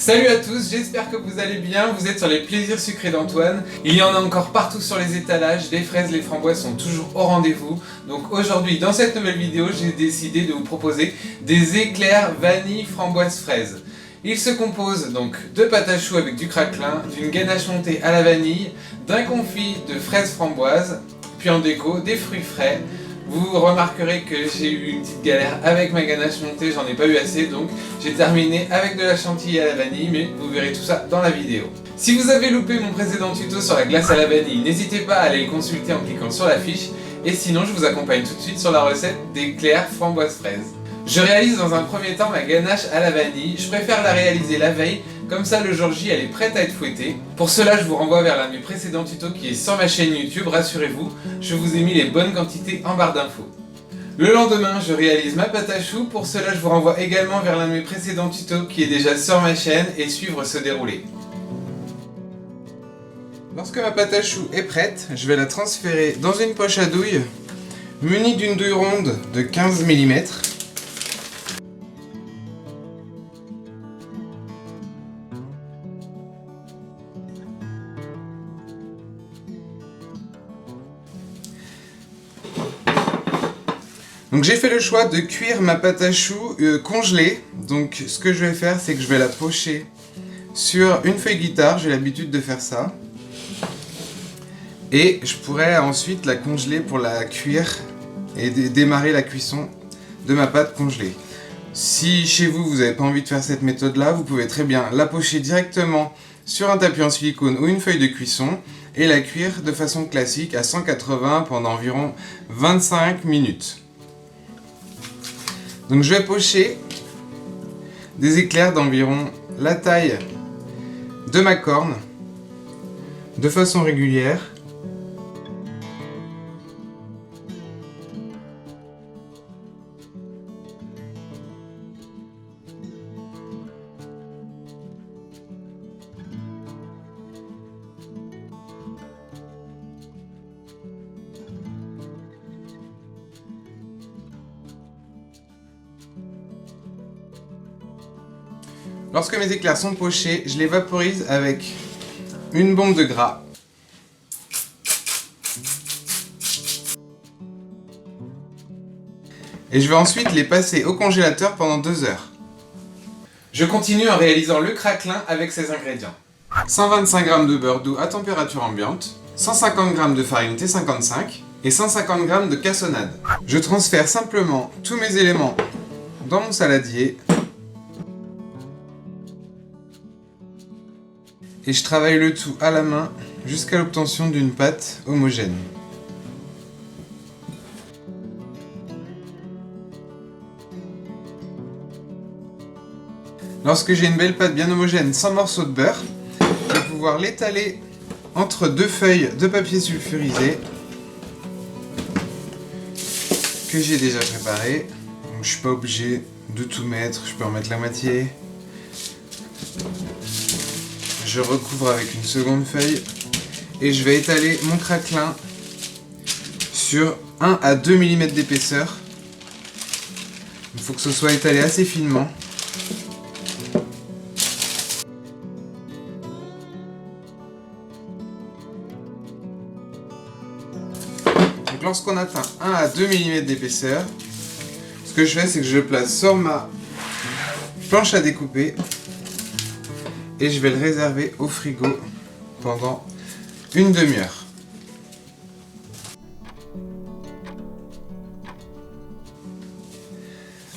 Salut à tous, j'espère que vous allez bien, vous êtes sur les plaisirs sucrés d'Antoine. Il y en a encore partout sur les étalages, les fraises, les framboises sont toujours au rendez-vous. Donc aujourd'hui, dans cette nouvelle vidéo, j'ai décidé de vous proposer des éclairs vanille framboise fraise. Ils se composent donc de pâte à choux avec du craquelin, d'une ganache montée à la vanille, d'un confit de fraises framboises, puis en déco des fruits frais. Vous remarquerez que j'ai eu une petite galère avec ma ganache montée, j'en ai pas eu assez, donc j'ai terminé avec de la chantilly à la vanille, mais vous verrez tout ça dans la vidéo. Si vous avez loupé mon précédent tuto sur la glace à la vanille, n'hésitez pas à aller le consulter en cliquant sur la fiche, et sinon je vous accompagne tout de suite sur la recette d'éclairs framboise fraise. Je réalise dans un premier temps ma ganache à la vanille, je préfère la réaliser la veille, comme ça le jour J elle est prête à être fouettée. Pour cela je vous renvoie vers l'un de mes précédents tutos qui est sur ma chaîne YouTube, rassurez-vous, je vous ai mis les bonnes quantités en barre d'infos. Le lendemain je réalise ma pâte à choux, pour cela je vous renvoie également vers l'un de mes précédents tutos qui est déjà sur ma chaîne et suivre ce déroulé. Lorsque ma pâte à choux est prête, je vais la transférer dans une poche à douille munie d'une douille ronde de 15 mm. Donc j'ai fait le choix de cuire ma pâte à choux congelée. Donc ce que je vais faire, c'est que je vais la pocher sur une feuille guitare, j'ai l'habitude de faire ça. Et je pourrais ensuite la congeler pour la cuire et démarrer la cuisson de ma pâte congelée. Si chez vous, vous n'avez pas envie de faire cette méthode-là, vous pouvez très bien la pocher directement sur un tapis en silicone ou une feuille de cuisson et la cuire de façon classique à 180 pendant environ 25 minutes. Donc je vais pocher des éclairs d'environ la taille de ma corne de façon régulière. Lorsque mes éclairs sont pochés, je les vaporise avec une bombe de gras. Et je vais ensuite les passer au congélateur pendant 2 heures. Je continue en réalisant le craquelin avec ces ingrédients. 125 g de beurre doux à température ambiante, 150 g de farine T55 et 150 g de cassonade. Je transfère simplement tous mes éléments dans mon saladier. Et je travaille le tout à la main jusqu'à l'obtention d'une pâte homogène. Lorsque j'ai une belle pâte bien homogène sans morceaux de beurre, je vais pouvoir l'étaler entre 2 feuilles de papier sulfurisé que j'ai déjà préparé. Donc je suis pas obligé de tout mettre, je peux en mettre la moitié. Je recouvre avec une seconde feuille et je vais étaler mon craquelin sur 1 à 2 mm d'épaisseur. Il faut que ce soit étalé assez finement. Donc lorsqu'on atteint 1 à 2 mm d'épaisseur, ce que je fais, c'est que je le place sur ma planche à découper. Et je vais le réserver au frigo pendant une demi-heure.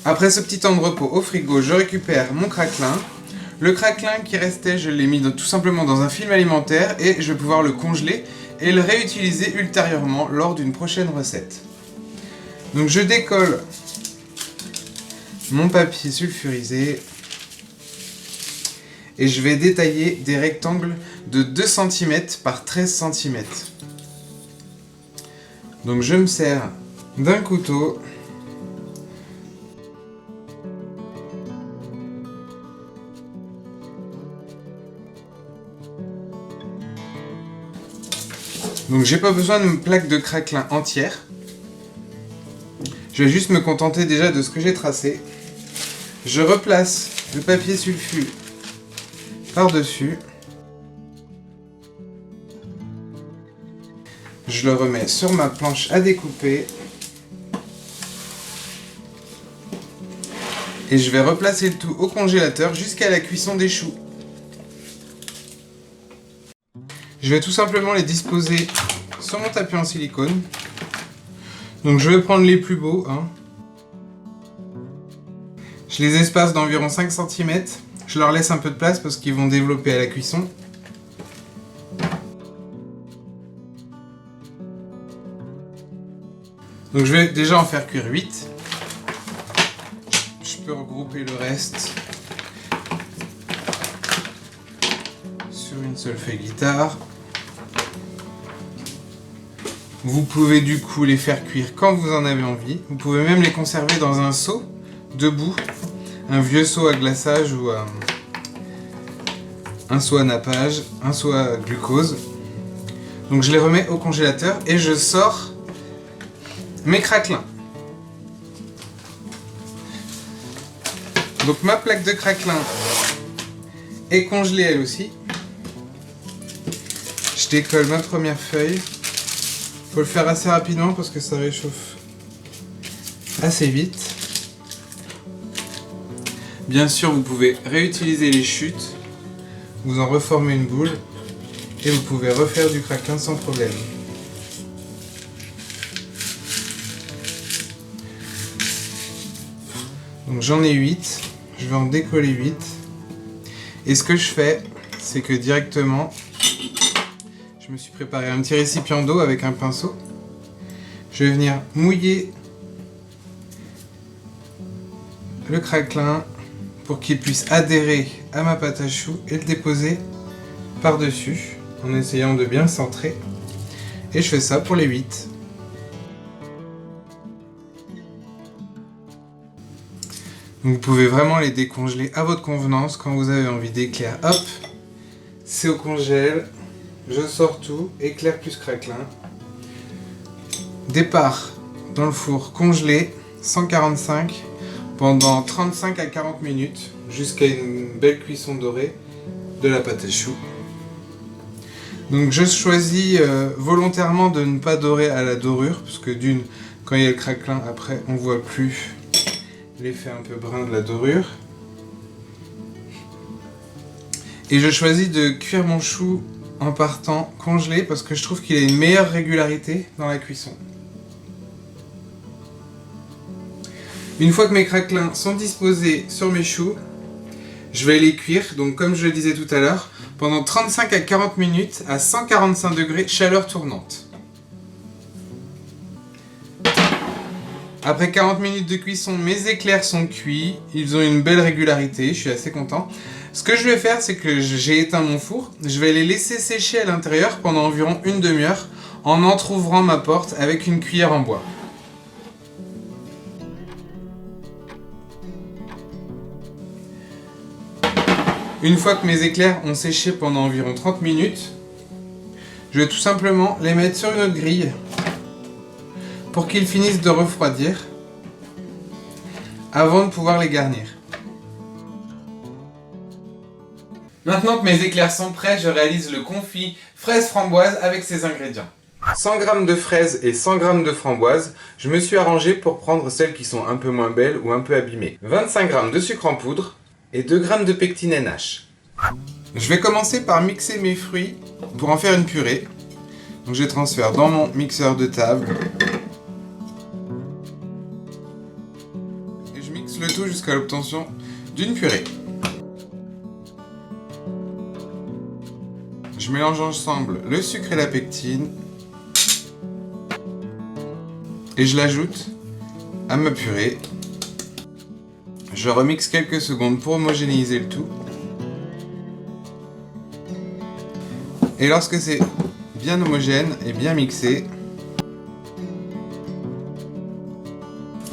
Après ce petit temps de repos au frigo, je récupère mon craquelin. Le craquelin qui restait, je l'ai mis tout simplement dans un film alimentaire et je vais pouvoir le congeler et le réutiliser ultérieurement lors d'une prochaine recette. Donc je décolle mon papier sulfurisé. Et je vais détailler des rectangles de 2 cm par 13 cm. Donc je me sers d'un couteau. Donc j'ai pas besoin d'une plaque de craquelin entière. Je vais juste me contenter déjà de ce que j'ai tracé. Je replace le papier sulfu par-dessus. Je le remets sur ma planche à découper. Et je vais replacer le tout au congélateur jusqu'à la cuisson des choux. Je vais tout simplement les disposer sur mon tapis en silicone. Donc je vais prendre les plus beaux. Je les espace d'environ 5 cm. Je leur laisse un peu de place parce qu'ils vont développer à la cuisson. Donc je vais déjà en faire cuire 8. Je peux regrouper le reste sur une seule feuille guitare. Vous pouvez du coup les faire cuire quand vous en avez envie. Vous pouvez même les conserver dans un seau, debout. Un vieux seau à glaçage ou un seau à nappage, un seau à glucose. Donc je les remets au congélateur et je sors mes craquelins. Donc ma plaque de craquelin est congelée elle aussi. Je décolle ma première feuille. Faut le faire assez rapidement parce que ça réchauffe assez vite. Bien sûr, vous pouvez réutiliser les chutes, vous en reformez une boule et vous pouvez refaire du craquelin sans problème. Donc j'en ai 8, je vais en décoller 8. Et ce que je fais, c'est que directement, je me suis préparé un petit récipient d'eau avec un pinceau. Je vais venir mouiller le craquelin pour qu'il puisse adhérer à ma pâte à choux et le déposer par-dessus en essayant de bien le centrer. Et je fais ça pour les 8. Donc vous pouvez vraiment les décongeler à votre convenance quand vous avez envie d'éclair. Hop, c'est au congèle. Je sors tout, éclair plus craquelin. Départ dans le four congelé, 145 pendant 35 à 40 minutes jusqu'à une belle cuisson dorée de la pâte à choux. Donc je choisis volontairement de ne pas dorer à la dorure parce que d'une, quand il y a le craquelin, après on voit plus l'effet un peu brun de la dorure. Et je choisis de cuire mon chou en partant congelé parce que je trouve qu'il a une meilleure régularité dans la cuisson. Une fois que mes craquelins sont disposés sur mes choux, je vais les cuire, donc comme je le disais tout à l'heure, pendant 35 à 40 minutes à 145 degrés, chaleur tournante. Après 40 minutes de cuisson, mes éclairs sont cuits, ils ont une belle régularité, je suis assez content. Ce que je vais faire, c'est que j'ai éteint mon four, je vais les laisser sécher à l'intérieur pendant environ une demi-heure en entrouvrant ma porte avec une cuillère en bois. Une fois que mes éclairs ont séché pendant environ 30 minutes, je vais tout simplement les mettre sur une autre grille pour qu'ils finissent de refroidir avant de pouvoir les garnir. Maintenant que mes éclairs sont prêts, je réalise le confit fraise framboise avec ses ingrédients. 100 g de fraises et 100 g de framboises, je me suis arrangé pour prendre celles qui sont un peu moins belles ou un peu abîmées. 25 g de sucre en poudre et 2 g de pectine NH. Je vais commencer par mixer mes fruits pour en faire une purée. Donc je les transfère dans mon mixeur de table. Et je mixe le tout jusqu'à l'obtention d'une purée. Je mélange ensemble le sucre et la pectine. Et je l'ajoute à ma purée. Je remixe quelques secondes pour homogénéiser le tout. Et lorsque c'est bien homogène et bien mixé,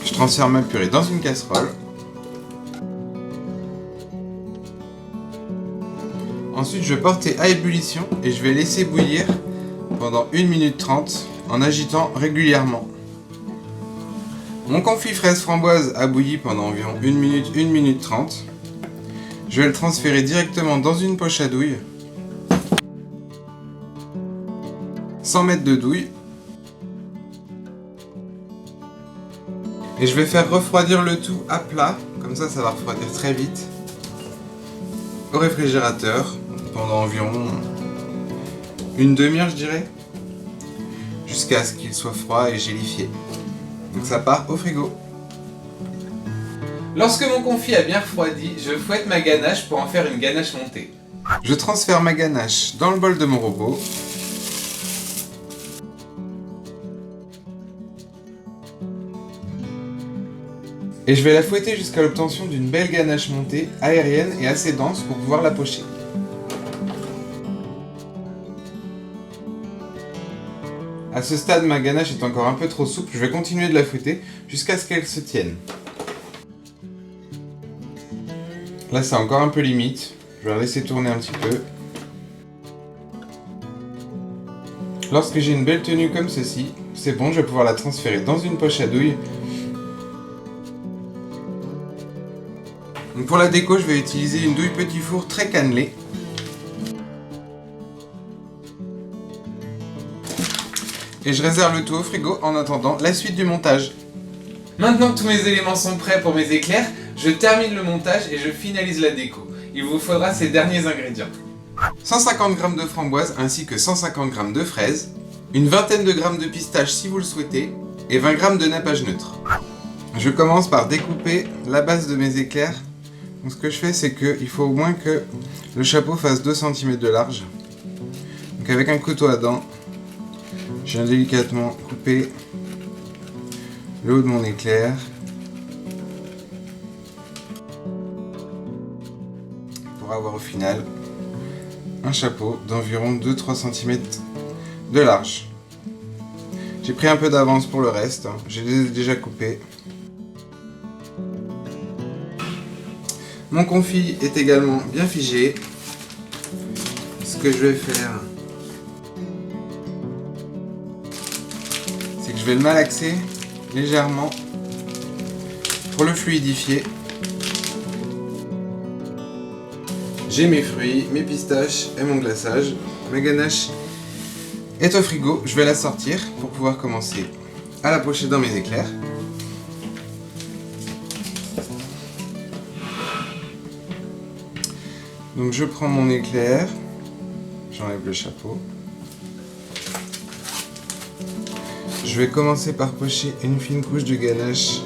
je transfère ma purée dans une casserole. Ensuite, je vais porter à ébullition et je vais laisser bouillir pendant 1 minute 30 en agitant régulièrement. Mon confit fraise framboise a bouilli pendant environ 1 minute 30. Je vais le transférer directement dans une poche à douille. 100 mètres de douille. Et je vais faire refroidir le tout à plat, comme ça va refroidir très vite, au réfrigérateur, pendant environ une demi-heure je dirais, jusqu'à ce qu'il soit froid et gélifié. Donc ça part au frigo. Lorsque mon confit a bien refroidi, je fouette ma ganache pour en faire une ganache montée. Je transfère ma ganache dans le bol de mon robot. Et je vais la fouetter jusqu'à l'obtention d'une belle ganache montée, aérienne et assez dense pour pouvoir la pocher. À ce stade, ma ganache est encore un peu trop souple, je vais continuer de la fouetter jusqu'à ce qu'elle se tienne. Là, c'est encore un peu limite, je vais la laisser tourner un petit peu. Lorsque j'ai une belle tenue comme ceci, c'est bon, je vais pouvoir la transférer dans une poche à douille. Donc pour la déco, je vais utiliser une douille petit four très cannelée. Et je réserve le tout au frigo en attendant la suite du montage. Maintenant que tous mes éléments sont prêts pour mes éclairs, je termine le montage et je finalise la déco. Il vous faudra ces derniers ingrédients. 150 g de framboises ainsi que 150 g de fraises, une vingtaine de grammes de pistaches si vous le souhaitez, et 20 g de nappage neutre. Je commence par découper la base de mes éclairs. Donc ce que je fais, c'est qu'il faut au moins que le chapeau fasse 2 cm de large. Donc avec un couteau à dents, je viens délicatement couper le haut de mon éclair. Pour avoir au final un chapeau d'environ 2-3 cm de large. J'ai pris un peu d'avance pour le reste, je les ai déjà coupés. Mon confit est également bien figé. Ce que je vais faire, c'est que je vais le malaxer légèrement pour le fluidifier. J'ai mes fruits, mes pistaches et mon glaçage. Ma ganache est au frigo, je vais la sortir pour pouvoir commencer à la pocher dans mes éclairs. Donc je prends mon éclair, j'enlève le chapeau. Je vais commencer par pocher une fine couche de ganache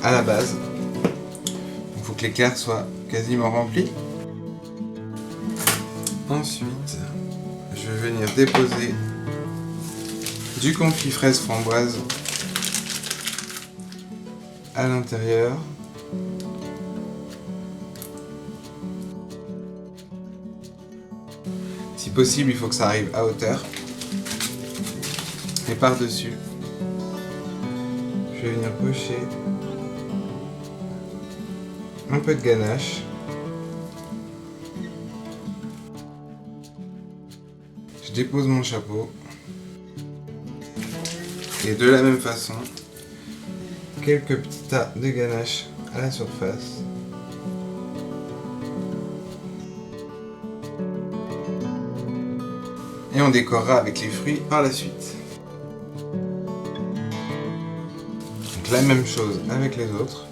à la base. Il faut que l'éclair soit quasiment rempli. Ensuite, je vais venir déposer du confit fraise framboise à l'intérieur. Si possible, il faut que ça arrive à hauteur. Et par-dessus, je vais venir pocher un peu de ganache. Je dépose mon chapeau. Et de la même façon, quelques petits tas de ganache à la surface. Et on décorera avec les fruits par la suite. Donc la même chose avec les autres.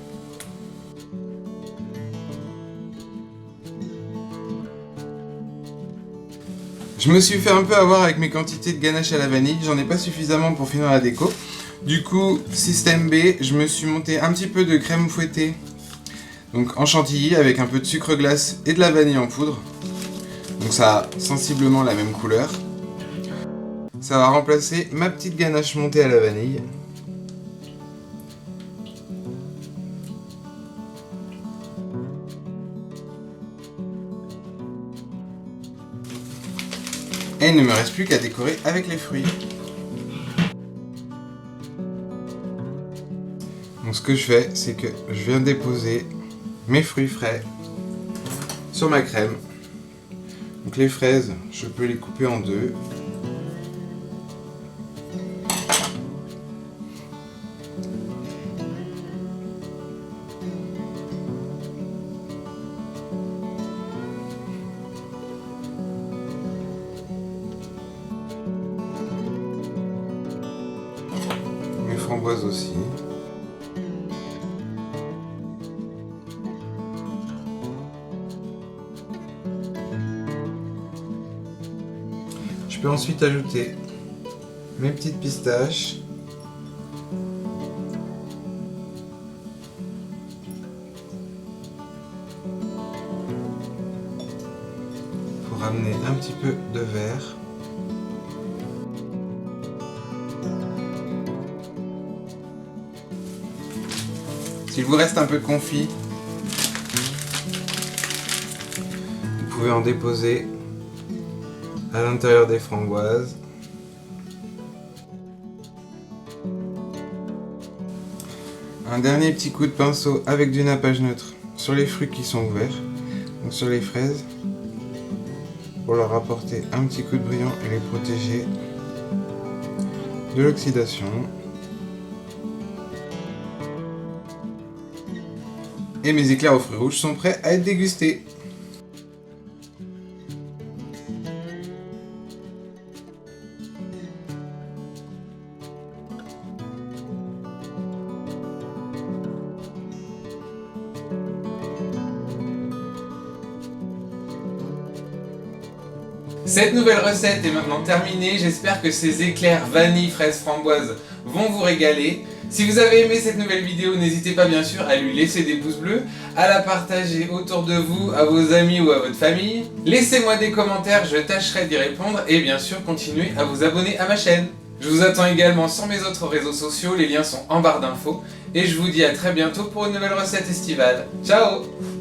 Je me suis fait un peu avoir avec mes quantités de ganache à la vanille, j'en ai pas suffisamment pour finir la déco. Du coup, système B, je me suis monté un petit peu de crème fouettée, donc en chantilly avec un peu de sucre glace et de la vanille en poudre. Donc ça a sensiblement la même couleur. Ça va remplacer ma petite ganache montée à la vanille. Et il ne me reste plus qu'à décorer avec les fruits. Donc ce que je fais, c'est que je viens déposer mes fruits frais sur ma crème. Donc les fraises, je peux les couper en deux. framboise aussi. Je peux ensuite ajouter mes petites pistaches. Pour ramener un petit peu de vert. S'il vous reste un peu de confit, vous pouvez en déposer à l'intérieur des framboises. Un dernier petit coup de pinceau avec du nappage neutre sur les fruits qui sont ouverts, donc sur les fraises, pour leur apporter un petit coup de brillant et les protéger de l'oxydation. Et mes éclairs aux fruits rouges sont prêts à être dégustés. Cette nouvelle recette est maintenant terminée, j'espère que ces éclairs vanille, fraise, framboise vont vous régaler. Si vous avez aimé cette nouvelle vidéo, n'hésitez pas bien sûr à lui laisser des pouces bleus, à la partager autour de vous, à vos amis ou à votre famille. Laissez-moi des commentaires, je tâcherai d'y répondre et bien sûr continuez à vous abonner à ma chaîne. Je vous attends également sur mes autres réseaux sociaux, les liens sont en barre d'infos et je vous dis à très bientôt pour une nouvelle recette estivale. Ciao!